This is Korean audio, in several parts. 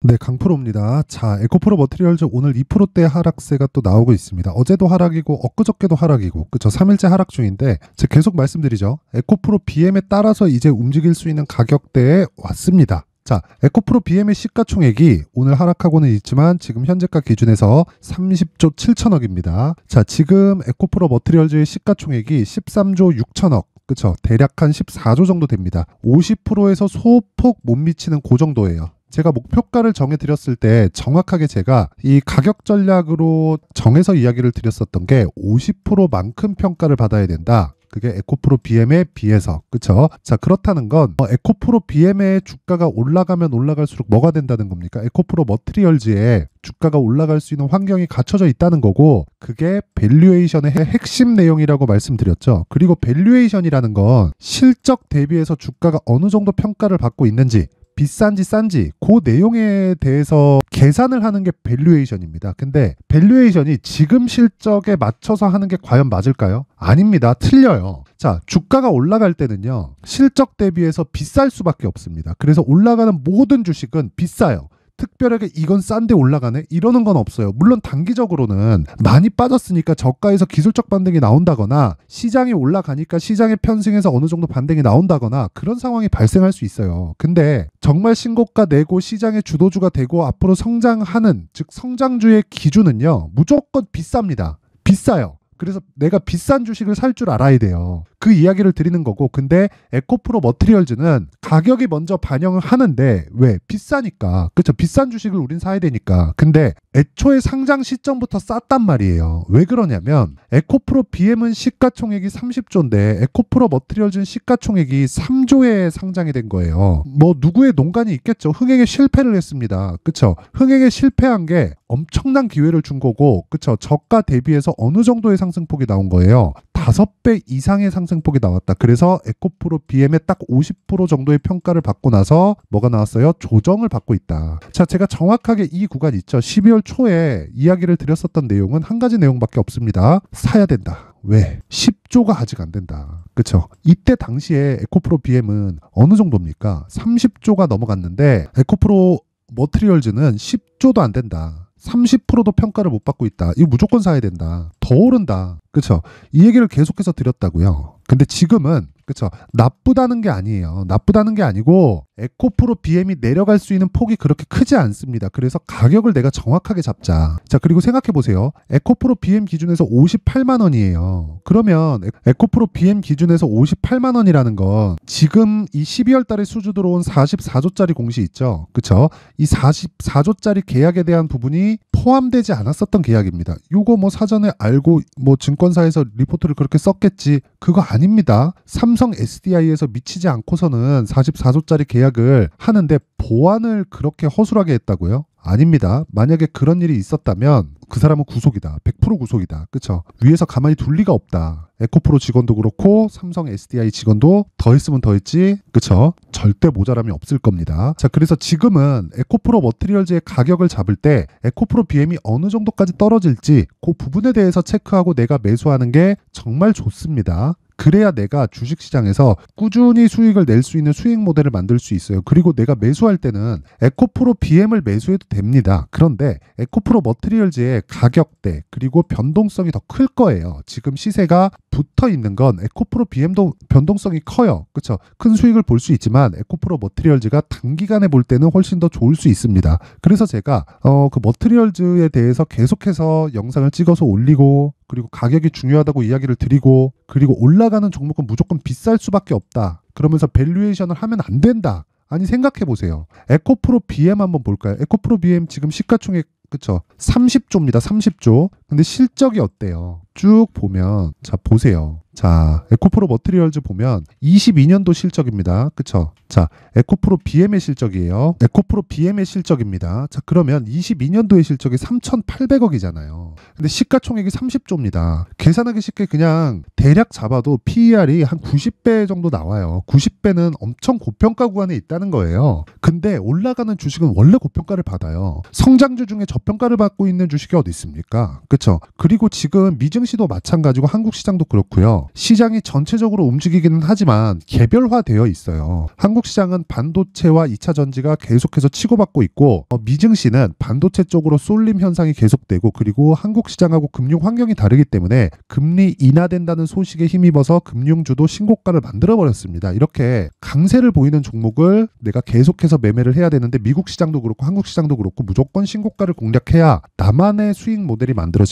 네, 강프로입니다. 자, 에코프로 머티리얼즈 오늘 2%대 하락세가 또 나오고 있습니다. 어제도 하락이고 엊그저께도 하락이고 그쵸? 3일째 하락 중인데 제가 계속 말씀드리죠. 에코프로 BM에 따라서 이제 움직일 수 있는 가격대에 왔습니다. 자, 에코프로 BM의 시가총액이 오늘 하락하고는 있지만 지금 현재가 기준에서 30조 7천억입니다. 자, 지금 에코프로 머티리얼즈의 시가총액이 13조 6천억. 그쵸? 대략 한 14조 정도 됩니다. 50%에서 소폭 못 미치는 그 정도예요. 제가 목표가를 정해드렸을 때 정확하게 제가 이 가격 전략으로 정해서 이야기를 드렸었던 게 50%만큼 평가를 받아야 된다. 그게 에코프로 BM에 비해서. 그쵸? 자, 그렇다는 건 에코프로 BM의 주가가 올라가면 올라갈수록 뭐가 된다는 겁니까? 에코프로 머티리얼즈의 주가가 올라갈 수 있는 환경이 갖춰져 있다는 거고, 그게 밸류에이션의 핵심 내용이라고 말씀드렸죠. 그리고 밸류에이션이라는 건 실적 대비해서 주가가 어느 정도 평가를 받고 있는지, 비싼지 싼지 그 내용에 대해서 계산을 하는 게 밸류에이션입니다. 근데 밸류에이션이 지금 실적에 맞춰서 하는 게 과연 맞을까요? 아닙니다. 틀려요. 자, 주가가 올라갈 때는요, 실적 대비해서 비쌀 수밖에 없습니다. 그래서 올라가는 모든 주식은 비싸요. 특별하게 이건 싼데 올라가네? 이러는 건 없어요. 물론 단기적으로는 많이 빠졌으니까 저가에서 기술적 반등이 나온다거나 시장이 올라가니까 시장의 편승에서 어느 정도 반등이 나온다거나 그런 상황이 발생할 수 있어요. 근데 정말 신고가 내고 시장의 주도주가 되고 앞으로 성장하는, 즉 성장주의 기준은요, 무조건 비쌉니다. 비싸요. 그래서 내가 비싼 주식을 살 줄 알아야 돼요. 그 이야기를 드리는 거고, 근데 에코프로 머티리얼즈는 가격이 먼저 반영을 하는데, 왜? 비싸니까. 그쵸? 비싼 주식을 우린 사야 되니까. 근데 애초에 상장 시점부터 쌌단 말이에요. 왜 그러냐면 에코프로 BM은 시가총액이 30조인데 에코프로 머티리얼즈는 시가총액이 3조에 상장이 된 거예요. 뭐 누구의 농간이 있겠죠. 흥행에 실패를 했습니다. 그쵸? 흥행에 실패한 게 엄청난 기회를 준 거고, 그쵸? 저가 대비해서 어느 정도의 상승폭이 나온 거예요. 5배 이상의 상승폭이 나왔다. 그래서 에코프로 BM의 딱 50% 정도의 평가를 받고 나서 뭐가 나왔어요? 조정을 받고 있다. 자, 제가 정확하게 이 구간 있죠. 12월 초에 이야기를 드렸었던 내용은 한 가지 내용밖에 없습니다. 사야 된다. 왜? 10조가 아직 안 된다. 그쵸? 이때 당시에 에코프로 BM은 어느 정도입니까? 30조가 넘어갔는데 에코프로 머티리얼즈는 10조도 안 된다. 30%도 평가를 못 받고 있다. 이거 무조건 사야 된다. 더 오른다. 그쵸? 이 얘기를 계속해서 드렸다고요. 근데 지금은, 그쵸? 나쁘다는 게 아니에요. 나쁘다는 게 아니고 에코프로 BM이 내려갈 수 있는 폭이 그렇게 크지 않습니다. 그래서 가격을 내가 정확하게 잡자. 자, 그리고 생각해 보세요. 에코프로 BM 기준에서 58만 원이에요. 그러면 에코프로 BM 기준에서 58만 원이라는 건 지금 이 12월 달에 수주 들어온 44조짜리 공시 있죠. 그쵸? 이 44조짜리 계약에 대한 부분이 포함되지 않았었던 계약입니다. 요거 뭐 사전에 알고 뭐 증권사에서 리포트를 그렇게 썼겠지. 그거 아닙니다. 삼성 SDI에서 미치지 않고서는 44조짜리 계약을 하는데 보안을 그렇게 허술하게 했다고요? 아닙니다. 만약에 그런 일이 있었다면 그 사람은 구속이다. 100% 구속이다. 그쵸? 위에서 가만히 둘 리가 없다. 에코프로 직원도 그렇고 삼성 SDI 직원도 더 했으면 더 했지. 그쵸? 절대 모자람이 없을 겁니다. 자, 그래서 지금은 에코프로 머티리얼즈의 가격을 잡을 때 에코프로 BM이 어느 정도까지 떨어질지 그 부분에 대해서 체크하고 내가 매수하는 게 정말 좋습니다. 그래야 내가 주식시장에서 꾸준히 수익을 낼 수 있는 수익 모델을 만들 수 있어요. 그리고 내가 매수할 때는 에코프로 BM을 매수해도 됩니다. 그런데 에코프로 머티리얼즈의 가격대 그리고 변동성이 더 클 거예요. 지금 시세가 붙어 있는 건 에코프로 BM도 변동성이 커요. 그렇죠? 큰 수익을 볼 수 있지만 에코프로 머티리얼즈가 단기간에 볼 때는 훨씬 더 좋을 수 있습니다. 그래서 제가 그 머티리얼즈에 대해서 계속해서 영상을 찍어서 올리고, 그리고 가격이 중요하다고 이야기를 드리고, 그리고 올라가는 종목은 무조건 비쌀 수밖에 없다. 그러면서 밸류에이션을 하면 안 된다. 아니, 생각해 보세요. 에코프로 BM 한번 볼까요? 에코프로 BM 지금 시가총액, 그쵸? 30조입니다. 30조. 근데 실적이 어때요? 쭉 보면, 자, 보세요. 자, 에코프로 머티리얼즈 보면 22년도 실적입니다. 그쵸? 자, 에코프로 BM의 실적이에요. 에코프로 BM의 실적입니다. 자, 그러면 22년도의 실적이 3,800억이잖아요. 근데 시가총액이 30조입니다. 계산하기 쉽게 그냥 대략 잡아도 PER이 한 90배 정도 나와요. 90배는 엄청 고평가 구간에 있다는 거예요. 근데 올라가는 주식은 원래 고평가를 받아요. 성장주 중에 저평가를 받고 있는 주식이 어디 있습니까? 그쵸? 그쵸? 그리고 지금 미증시도 마찬가지고 한국 시장도 그렇고요. 시장이 전체적으로 움직이기는 하지만 개별화되어 있어요. 한국 시장은 반도체와 2차 전지가 계속해서 치고받고 있고 미증시는 반도체 쪽으로 쏠림 현상이 계속되고 그리고 한국 시장하고 금융 환경이 다르기 때문에 금리 인하된다는 소식에 힘입어서 금융주도 신고가를 만들어버렸습니다. 이렇게 강세를 보이는 종목을 내가 계속해서 매매를 해야 되는데 미국 시장도 그렇고 한국 시장도 그렇고 무조건 신고가를 공략해야 나만의 수익 모델이 만들어집니다.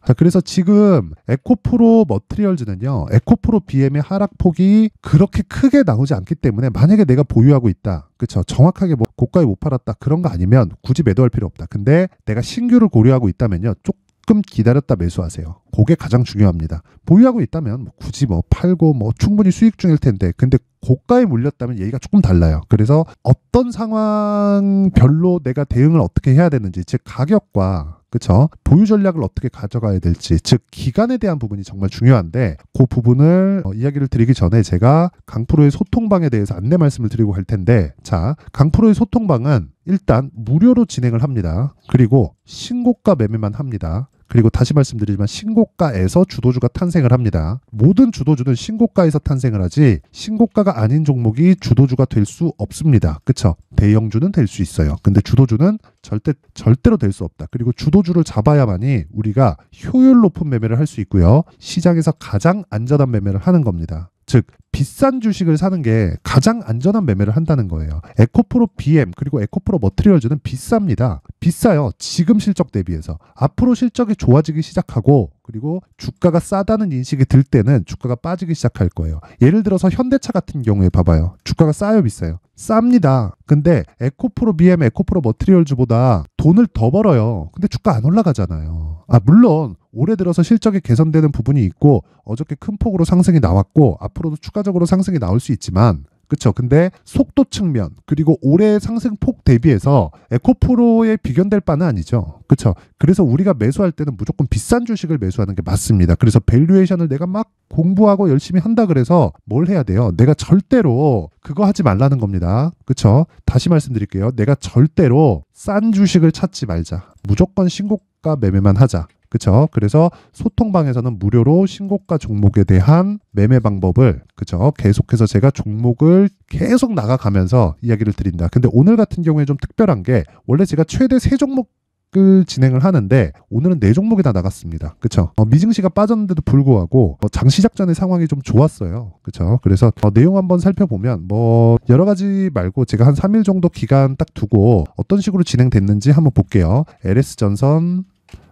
자, 그래서 지금 에코프로 머티리얼즈는요. 에코프로 BM의 하락폭이 그렇게 크게 나오지 않기 때문에 만약에 내가 보유하고 있다. 그쵸? 정확하게 뭐 고가에 못 팔았다. 그런 거 아니면 굳이 매도할 필요 없다. 근데 내가 신규를 고려하고 있다면요. 조금 기다렸다 매수하세요. 그게 가장 중요합니다. 보유하고 있다면 뭐 굳이 뭐 팔고 뭐 충분히 수익 중일 텐데 근데 고가에 물렸다면 얘기가 조금 달라요. 그래서 어떤 상황별로 내가 대응을 어떻게 해야 되는지 즉 가격과 그쵸? 보유 전략을 어떻게 가져가야 될지 즉 기간에 대한 부분이 정말 중요한데 그 부분을 이야기를 드리기 전에 제가 강프로의 소통방에 대해서 안내 말씀을 드리고 갈 텐데 자 강프로의 소통방은 일단 무료로 진행을 합니다. 그리고 신고가 매매만 합니다. 그리고 다시 말씀드리지만 신고가에서 주도주가 탄생을 합니다. 모든 주도주는 신고가에서 탄생을 하지 신고가가 아닌 종목이 주도주가 될 수 없습니다. 그쵸? 대형주는 될 수 있어요. 근데 주도주는 절대로 될 수 없다. 그리고 주도주를 잡아야만이 우리가 효율 높은 매매를 할 수 있고요. 시장에서 가장 안전한 매매를 하는 겁니다. 즉 비싼 주식을 사는 게 가장 안전한 매매를 한다는 거예요. 에코프로 BM 그리고 에코프로 머티리얼즈는 비쌉니다. 비싸요. 지금 실적 대비해서. 앞으로 실적이 좋아지기 시작하고 그리고 주가가 싸다는 인식이 들 때는 주가가 빠지기 시작할 거예요. 예를 들어서 현대차 같은 경우에 봐봐요. 주가가 싸요 비싸요? 쌉니다. 근데 에코프로 BM, 에코프로 머티리얼즈보다 돈을 더 벌어요. 근데 주가 안 올라가잖아요. 물론 올해 들어서 실적이 개선되는 부분이 있고 어저께 큰 폭으로 상승이 나왔고 앞으로도 추가적으로 상승이 나올 수 있지만 그쵸? 근데 속도 측면 그리고 올해 상승폭 대비해서 에코프로에 비견될 바는 아니죠. 그쵸? 그래서 우리가 매수할 때는 무조건 비싼 주식을 매수하는 게 맞습니다. 그래서 밸류에이션을 내가 막 공부하고 열심히 한다 그래서 뭘 해야 돼요? 내가 절대로 그거 하지 말라는 겁니다. 그쵸? 다시 말씀드릴게요. 내가 절대로 싼 주식을 찾지 말자. 무조건 신고가 매매만 하자. 그쵸? 그래서 소통방에서는 무료로 신고가 종목에 대한 매매 방법을 그쵸? 계속해서 제가 종목을 계속 나가가면서 이야기를 드린다. 근데 오늘 같은 경우에 좀 특별한 게 원래 제가 최대 3종목을 진행을 하는데 오늘은 4종목이 다 나갔습니다. 그쵸? 미증시가 빠졌는데도 불구하고 장시작전의 상황이 좀 좋았어요. 그쵸? 그래서 내용 한번 살펴보면 뭐 여러 가지 말고 제가 한 3일 정도 기간 딱 두고 어떤 식으로 진행됐는지 한번 볼게요. LS전선,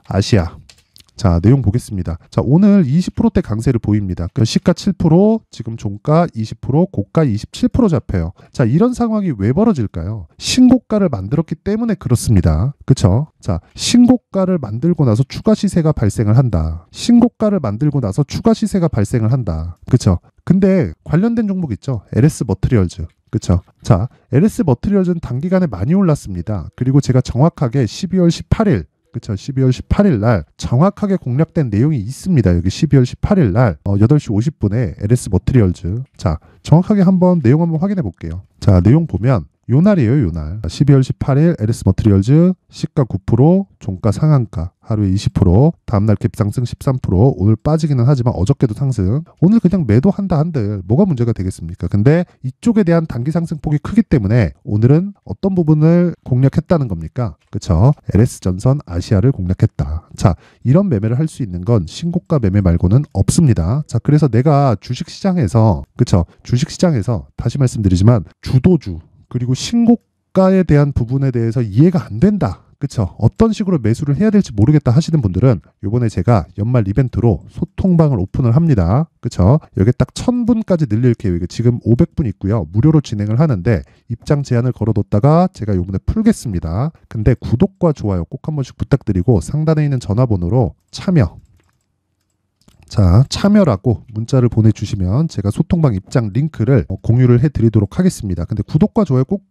아시아. 자, 내용 보겠습니다. 자, 오늘 20%대 강세를 보입니다. 그 시가 7%, 지금 종가 20%, 고가 27% 잡혀요. 자, 이런 상황이 왜 벌어질까요? 신고가를 만들었기 때문에 그렇습니다. 그쵸? 자, 신고가를 만들고 나서 추가 시세가 발생을 한다. 신고가를 만들고 나서 추가 시세가 발생을 한다. 그쵸? 근데 관련된 종목 있죠? LS 머티리얼즈. 그쵸? 자, LS 머티리얼즈는 단기간에 많이 올랐습니다. 그리고 제가 정확하게 12월 18일 그쵸. 12월 18일 날 정확하게 공략된 내용이 있습니다. 여기 12월 18일 날 8시 50분에 LS 머티리얼즈. 자, 정확하게 한번 내용 한번 확인해 볼게요. 자, 내용 보면 요 날이에요, 요 날. 12월 18일 LS 머티리얼즈 시가 9%, 종가 상한가 하루에 20%, 다음날 갭상승 13%, 오늘 빠지기는 하지만 어저께도 상승. 오늘 그냥 매도한다 한들 뭐가 문제가 되겠습니까? 근데 이쪽에 대한 단기 상승폭이 크기 때문에 오늘은 어떤 부분을 공략했다는 겁니까? 그쵸? LS전선 아시아를 공략했다. 자, 이런 매매를 할 수 있는 건 신고가 매매 말고는 없습니다. 자, 그래서 내가 주식시장에서 그쵸? 주식시장에서 다시 말씀드리지만 주도주 그리고 신고가에 대한 부분에 대해서 이해가 안 된다. 그쵸? 어떤 식으로 매수를 해야 될지 모르겠다 하시는 분들은 요번에 제가 연말 이벤트로 소통방을 오픈을 합니다. 그쵸? 여기 딱 1000분까지 늘릴 계획이 지금 500분 있고요. 무료로 진행을 하는데 입장 제한을 걸어뒀다가 제가 요번에 풀겠습니다. 근데 구독과 좋아요 꼭 한 번씩 부탁드리고 상단에 있는 전화번호로 참여 자, 참여라고 문자를 보내주시면 제가 소통방 입장 링크를 공유를 해드리도록 하겠습니다. 근데 구독과 좋아요 꼭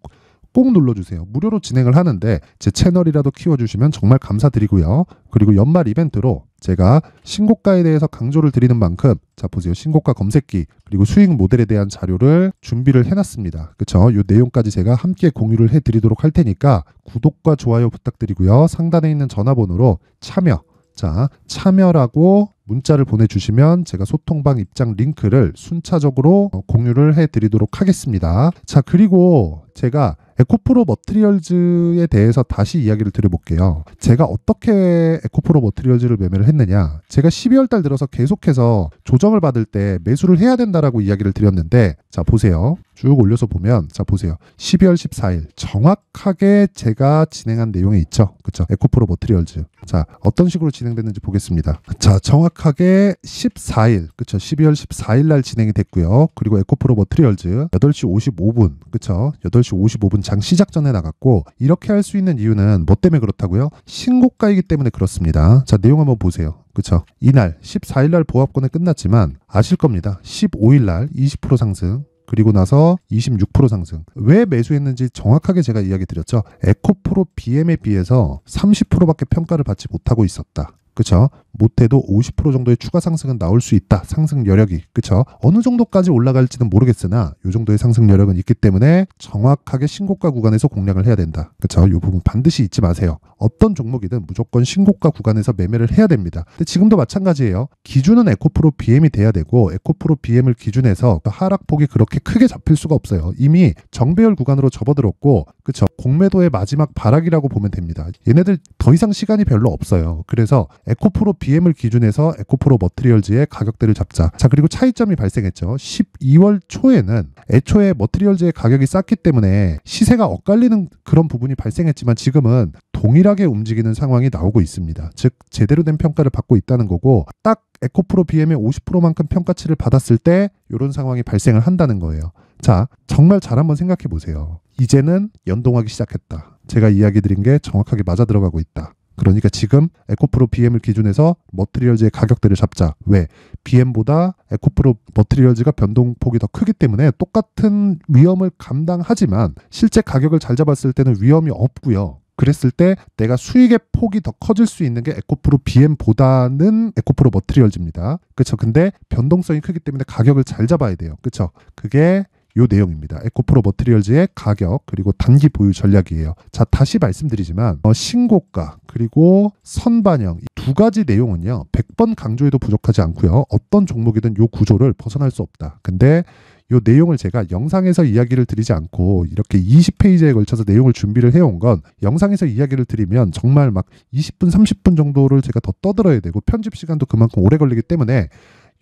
눌러주세요. 무료로 진행을 하는데 제 채널이라도 키워주시면 정말 감사드리고요. 그리고 연말 이벤트로 제가 신고가에 대해서 강조를 드리는 만큼 자 보세요. 신고가 검색기 그리고 수익 모델에 대한 자료를 준비를 해놨습니다. 그쵸? 이 내용까지 제가 함께 공유를 해드리도록 할 테니까 구독과 좋아요 부탁드리고요. 상단에 있는 전화번호로 참여 자, 참여라고 문자를 보내주시면 제가 소통방 입장 링크를 순차적으로 공유를 해드리도록 하겠습니다. 자, 그리고 제가 에코프로 머티리얼즈에 대해서 다시 이야기를 드려볼게요. 제가 어떻게 에코프로 머티리얼즈를 매매를 했느냐. 제가 12월 달 들어서 계속해서 조정을 받을 때 매수를 해야 된다라고 이야기를 드렸는데, 자, 보세요. 쭉 올려서 보면, 자, 보세요. 12월 14일 정확하게 제가 진행한 내용이 있죠. 그쵸? 에코프로 머티리얼즈. 자, 어떤 식으로 진행됐는지 보겠습니다. 자, 정확하게 14일, 그쵸? 12월 14일 날 진행이 됐고요. 그리고 에코프로 머티리얼즈 8시 55분, 그쵸? 8시 55분 장 시작 전에 나갔고, 이렇게 할 수 있는 이유는 뭐 때문에 그렇다고요? 신고가이기 때문에 그렇습니다. 자, 내용 한번 보세요. 그쵸? 이날 14일 날 보합권에 끝났지만 아실 겁니다. 15일 날 20% 상승, 그리고 나서 26% 상승. 왜 매수했는지 정확하게 제가 이야기 드렸죠. 에코프로 BM에 비해서 30%밖에 평가를 받지 못하고 있었다. 그쵸? 못해도 50% 정도의 추가 상승은 나올 수 있다. 상승 여력이. 그쵸? 어느 정도까지 올라갈지는 모르겠으나 이 정도의 상승 여력은 있기 때문에 정확하게 신고가 구간에서 공략을 해야 된다. 그쵸? 이 부분 반드시 잊지 마세요. 어떤 종목이든 무조건 신고가 구간에서 매매를 해야 됩니다. 근데 지금도 마찬가지예요. 기준은 에코프로 BM이 돼야 되고, 에코프로 BM을 기준해서 하락폭이 그렇게 크게 잡힐 수가 없어요. 이미 정배열 구간으로 접어들었고, 그쵸? 공매도의 마지막 발악이라고 보면 됩니다. 얘네들 더 이상 시간이 별로 없어요. 그래서 에코프로 BM을 기준해서 에코프로 머티리얼즈의 가격대를 잡자. 자, 그리고 차이점이 발생했죠. 12월 초에는 애초에 머티리얼즈의 가격이 쌌기 때문에 시세가 엇갈리는 그런 부분이 발생했지만, 지금은 동일하게 움직이는 상황이 나오고 있습니다. 즉, 제대로 된 평가를 받고 있다는 거고, 딱 에코프로 BM의 50%만큼 평가치를 받았을 때 이런 상황이 발생을 한다는 거예요. 자, 정말 잘 한번 생각해 보세요. 이제는 연동하기 시작했다. 제가 이야기 드린 게 정확하게 맞아 들어가고 있다. 그러니까 지금 에코프로 BM을 기준해서 머티리얼즈의 가격대를 잡자. 왜? BM보다 에코프로 머티리얼즈가 변동폭이 더 크기 때문에 똑같은 위험을 감당하지만 실제 가격을 잘 잡았을 때는 위험이 없고요. 그랬을 때 내가 수익의 폭이 더 커질 수 있는 게 에코프로 BM보다는 에코프로 머티리얼즈입니다. 그렇죠? 근데 변동성이 크기 때문에 가격을 잘 잡아야 돼요. 그렇죠? 그게 요 내용입니다. 에코프로 머티리얼즈의 가격 그리고 단기 보유 전략이에요. 자, 다시 말씀드리지만 신고가 그리고 선반영 이 두 가지 내용은요 100번 강조해도 부족하지 않고요. 어떤 종목이든 요 구조를 벗어날 수 없다. 근데 요 내용을 제가 영상에서 이야기를 드리지 않고 이렇게 20페이지에 걸쳐서 내용을 준비를 해온 건, 영상에서 이야기를 드리면 정말 막 20분 30분 정도를 제가 더 떠들어야 되고 편집 시간도 그만큼 오래 걸리기 때문에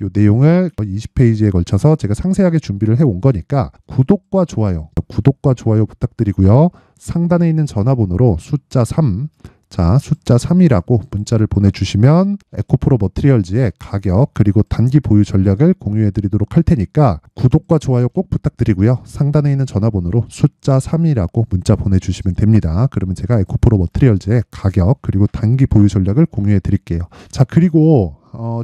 이 내용을 20페이지에 걸쳐서 제가 상세하게 준비를 해온 거니까 구독과 좋아요 부탁드리고요. 상단에 있는 전화번호로 숫자 3, 자, 숫자 3이라고 문자를 보내주시면 에코프로 머티리얼즈의 가격 그리고 단기 보유 전략을 공유해드리도록 할 테니까 구독과 좋아요 꼭 부탁드리고요. 상단에 있는 전화번호로 숫자 3이라고 문자 보내주시면 됩니다. 그러면 제가 에코프로 머티리얼즈의 가격 그리고 단기 보유 전략을 공유해드릴게요. 자, 그리고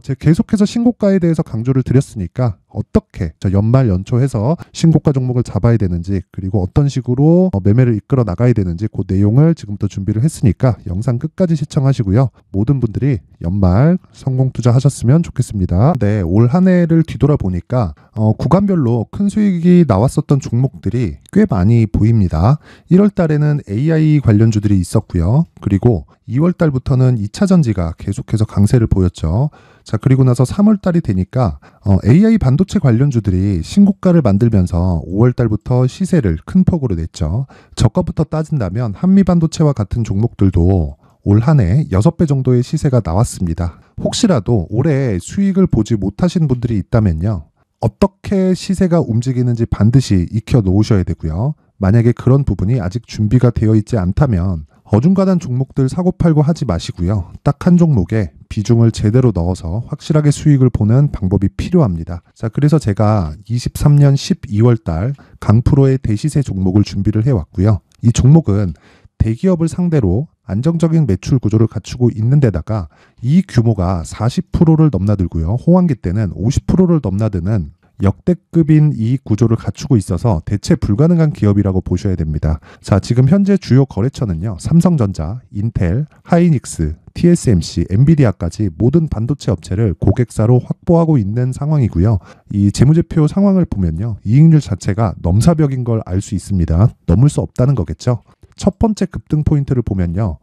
제가 계속해서 신고가에 대해서 강조를 드렸으니까 어떻게 연말 연초해서 신고가 종목을 잡아야 되는지, 그리고 어떤 식으로 매매를 이끌어 나가야 되는지 그 내용을 지금부터 준비를 했으니까 영상 끝까지 시청하시고요. 모든 분들이 연말 성공 투자하셨으면 좋겠습니다. 네, 올 한 해를 뒤돌아보니까 구간별로 큰 수익이 나왔었던 종목들이 꽤 많이 보입니다. 1월 달에는 AI 관련주들이 있었고요. 그리고 2월 달부터는 2차 전지가 계속해서 강세를 보였죠. 자, 그리고 나서 3월 달이 되니까 AI 반도체 관련주들이 신고가를 만들면서 5월 달부터 시세를 큰 폭으로 냈죠. 저가부터 따진다면 한미반도체와 같은 종목들도 올 한 해 6배 정도의 시세가 나왔습니다. 혹시라도 올해 수익을 보지 못하신 분들이 있다면요, 어떻게 시세가 움직이는지 반드시 익혀 놓으셔야 되고요. 만약에 그런 부분이 아직 준비가 되어 있지 않다면 어중간한 종목들 사고팔고 하지 마시고요. 딱 한 종목에 비중을 제대로 넣어서 확실하게 수익을 보는 방법이 필요합니다. 자, 그래서 제가 23년 12월 달 강프로의 대시세 종목을 준비를 해왔고요. 이 종목은 대기업을 상대로 안정적인 매출 구조를 갖추고 있는 데다가 이 규모가 40%를 넘나들고요. 호황기 때는 50%를 넘나드는 역대급인 이 구조를 갖추고 있어서 대체 불가능한 기업이라고 보셔야 됩니다. 자, 지금 현재 주요 거래처는요, 삼성전자, 인텔, 하이닉스, TSMC, 엔비디아까지 모든 반도체 업체를 고객사로 확보하고 있는 상황이고요. 이 재무제표 상황을 보면요. 이익률 자체가 넘사벽인 걸 알 수 있습니다. 넘을 수 없다는 거겠죠. 첫 번째 급등 포인트를 보면요.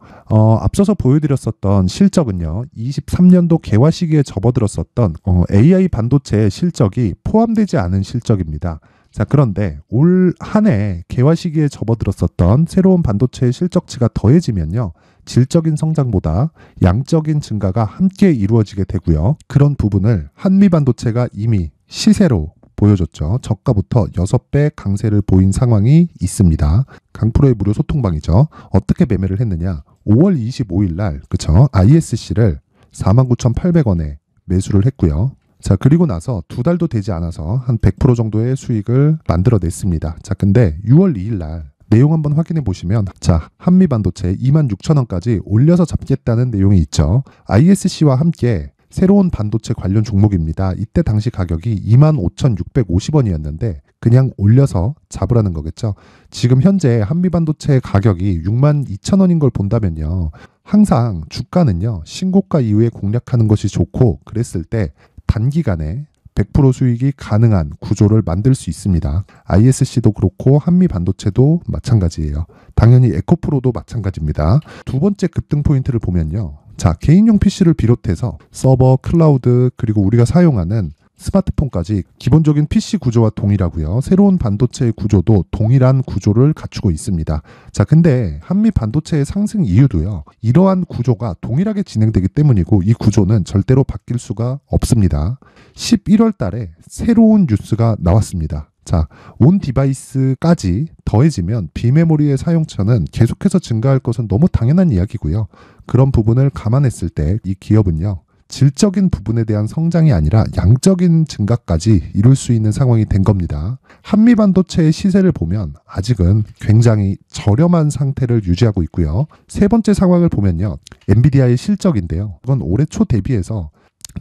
앞서서 보여드렸었던 실적은요. 23년도 개화 시기에 접어들었었던 AI 반도체의 실적이 포함되지 않은 실적입니다. 자, 그런데 올 한 해 개화 시기에 접어들었었던 새로운 반도체의 실적치가 더해지면요. 질적인 성장보다 양적인 증가가 함께 이루어지게 되고요. 그런 부분을 한미반도체가 이미 시세로 보여줬죠. 저가부터 6배 강세를 보인 상황이 있습니다. 강프로의 무료 소통방이죠. 어떻게 매매를 했느냐. 5월 25일 날 그쵸? ISC를 49,800원에 매수를 했고요. 자, 그리고 나서 2달도 되지 않아서 한 100% 정도의 수익을 만들어냈습니다. 자, 근데 6월 2일 날 내용 한번 확인해 보시면 자, 한미반도체 26,000원까지 올려서 잡겠다는 내용이 있죠. ISC와 함께 새로운 반도체 관련 종목입니다. 이때 당시 가격이 25,650원이었는데 그냥 올려서 잡으라는 거겠죠. 지금 현재 한미반도체 가격이 62,000원인 걸 본다면요. 항상 주가는요. 신고가 이후에 공략하는 것이 좋고 그랬을 때 단기간에 100% 수익이 가능한 구조를 만들 수 있습니다. ISC도 그렇고 한미반도체도 마찬가지예요. 당연히 에코프로도 마찬가지입니다. 두 번째 급등 포인트를 보면요. 자, 개인용 PC를 비롯해서 서버, 클라우드, 그리고 우리가 사용하는 스마트폰까지 기본적인 PC 구조와 동일하고요. 새로운 반도체의 구조도 동일한 구조를 갖추고 있습니다. 자, 근데 한미 반도체의 상승 이유도요. 이러한 구조가 동일하게 진행되기 때문이고 이 구조는 절대로 바뀔 수가 없습니다. 11월 달에 새로운 뉴스가 나왔습니다. 자, 온 디바이스까지 더해지면 비메모리의 사용처는 계속해서 증가할 것은 너무 당연한 이야기고요. 그런 부분을 감안했을 때 이 기업은요. 질적인 부분에 대한 성장이 아니라 양적인 증가까지 이룰 수 있는 상황이 된 겁니다. 한미반도체의 시세를 보면 아직은 굉장히 저렴한 상태를 유지하고 있고요. 세 번째 상황을 보면요. 엔비디아의 실적인데요. 그건 올해 초 대비해서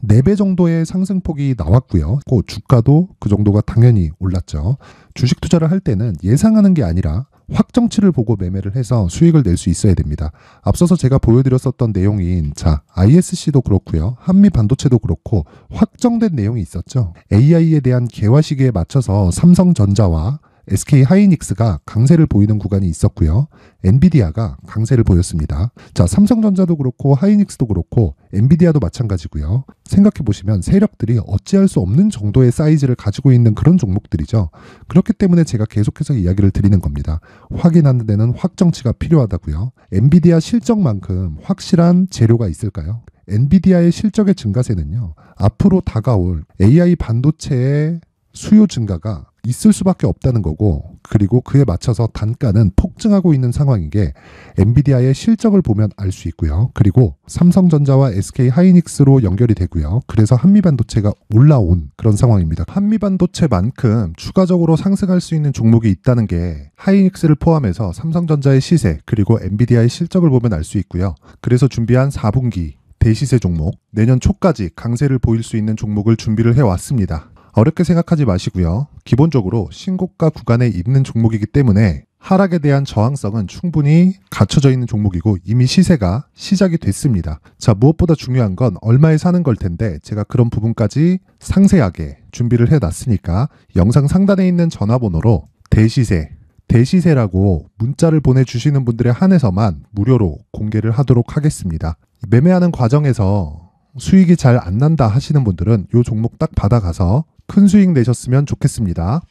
4배 정도의 상승폭이 나왔고요. 그 주가도 그 정도가 당연히 올랐죠. 주식 투자를 할 때는 예상하는 게 아니라 확정치를 보고 매매를 해서 수익을 낼 수 있어야 됩니다. 앞서서 제가 보여드렸었던 내용인 자, ISC도 그렇고요. 한미반도체도 그렇고 확정된 내용이 있었죠. AI에 대한 개화 시기에 맞춰서 삼성전자와 SK 하이닉스가 강세를 보이는 구간이 있었고요. 엔비디아가 강세를 보였습니다. 자, 삼성전자도 그렇고 하이닉스도 그렇고 엔비디아도 마찬가지고요. 생각해 보시면 세력들이 어찌할 수 없는 정도의 사이즈를 가지고 있는 그런 종목들이죠. 그렇기 때문에 제가 계속해서 이야기를 드리는 겁니다. 확인하는 데는 확정치가 필요하다고요. 엔비디아 실적만큼 확실한 재료가 있을까요? 엔비디아의 실적의 증가세는요. 앞으로 다가올 AI 반도체의 수요 증가가 있을 수밖에 없다는 거고 그리고 그에 맞춰서 단가는 폭증하고 있는 상황인 게 엔비디아의 실적을 보면 알 수 있고요. 그리고 삼성전자와 SK 하이닉스로 연결이 되고요. 그래서 한미반도체가 올라온 그런 상황입니다. 한미반도체만큼 추가적으로 상승할 수 있는 종목이 있다는 게 하이닉스를 포함해서 삼성전자의 시세 그리고 엔비디아의 실적을 보면 알 수 있고요. 그래서 준비한 4분기 대시세 종목 내년 초까지 강세를 보일 수 있는 종목을 준비를 해왔습니다. 어렵게 생각하지 마시고요. 기본적으로 신고가 구간에 있는 종목이기 때문에 하락에 대한 저항성은 충분히 갖춰져 있는 종목이고 이미 시세가 시작이 됐습니다. 자, 무엇보다 중요한 건 얼마에 사는 걸 텐데 제가 그런 부분까지 상세하게 준비를 해놨으니까 영상 상단에 있는 전화번호로 대시세라고 문자를 보내주시는 분들에 한해서만 무료로 공개를 하도록 하겠습니다. 매매하는 과정에서 수익이 잘 안 난다 하시는 분들은 이 종목 딱 받아가서 큰 수익 내셨으면 좋겠습니다.